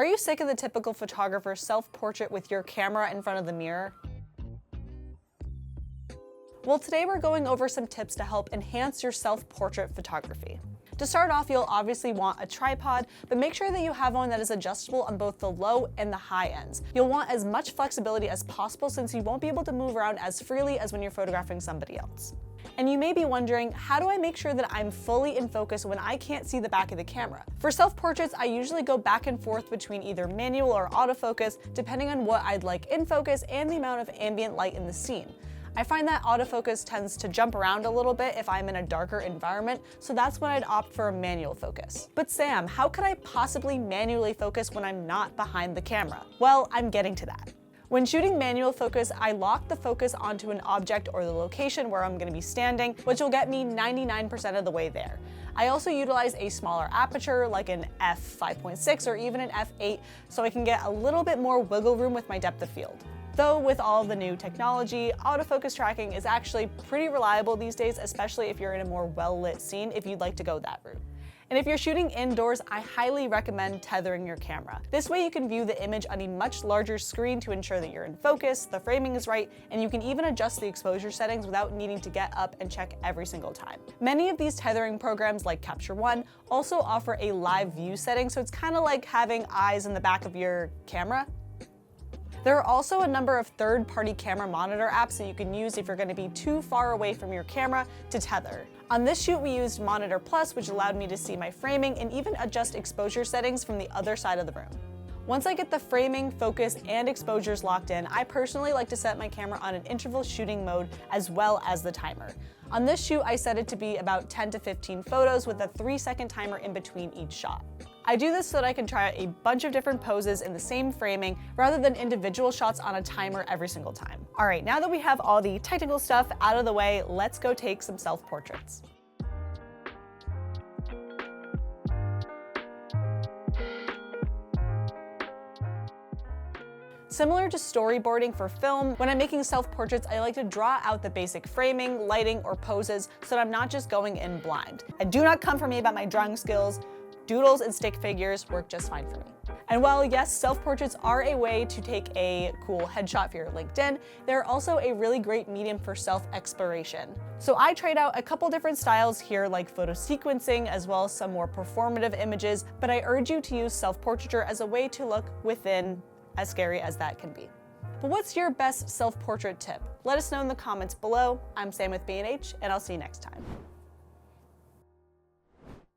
Are you sick of the typical photographer self-portrait with your camera in front of the mirror? Well, today we're going over some tips to help enhance your self-portrait photography. To start off, you'll obviously want a tripod, but make sure that you have one that is adjustable on both the low and the high ends. You'll want as much flexibility as possible since you won't be able to move around as freely as when you're photographing somebody else. And you may be wondering, how do I make sure that I'm fully in focus when I can't see the back of the camera? For self-portraits, I usually go back and forth between either manual or autofocus, depending on what I'd like in focus and the amount of ambient light in the scene. I find that autofocus tends to jump around a little bit if I'm in a darker environment, so that's when I'd opt for a manual focus. But Sam, how could I possibly manually focus when I'm not behind the camera? Well, I'm getting to that. When shooting manual focus, I lock the focus onto an object or the location where I'm going to be standing, which will get me 99% of the way there. I also utilize a smaller aperture like an f5.6 or even an f8 so I can get a little bit more wiggle room with my depth of field. Though with all the new technology, autofocus tracking is actually pretty reliable these days, especially if you're in a more well-lit scene if you'd like to go that route. And if you're shooting indoors, I highly recommend tethering your camera. This way you can view the image on a much larger screen to ensure that you're in focus, the framing is right, and you can even adjust the exposure settings without needing to get up and check every single time. Many of these tethering programs like Capture One also offer a live view setting, so it's kind of like having eyes in the back of your camera. There are also a number of third-party camera monitor apps that you can use if you're going to be too far away from your camera to tether. On this shoot, we used Monitor Plus, which allowed me to see my framing and even adjust exposure settings from the other side of the room. Once I get the framing, focus, and exposures locked in, I personally like to set my camera on an interval shooting mode as well as the timer. On this shoot, I set it to be about 10 to 15 photos with a 3-second timer in between each shot. I do this so that I can try out a bunch of different poses in the same framing rather than individual shots on a timer every single time. All right, now that we have all the technical stuff out of the way, let's go take some self-portraits. Similar to storyboarding for film, when I'm making self-portraits, I like to draw out the basic framing, lighting, or poses so that I'm not just going in blind. And do not come for me about my drawing skills. Doodles and stick figures work just fine for me. And while yes, self-portraits are a way to take a cool headshot for your LinkedIn, they're also a really great medium for self-exploration. So I tried out a couple different styles here, like photo sequencing, as well as some more performative images, but I urge you to use self-portraiture as a way to look within, as scary as that can be. But what's your best self-portrait tip? Let us know in the comments below. I'm Sam with B&H, and I'll see you next time.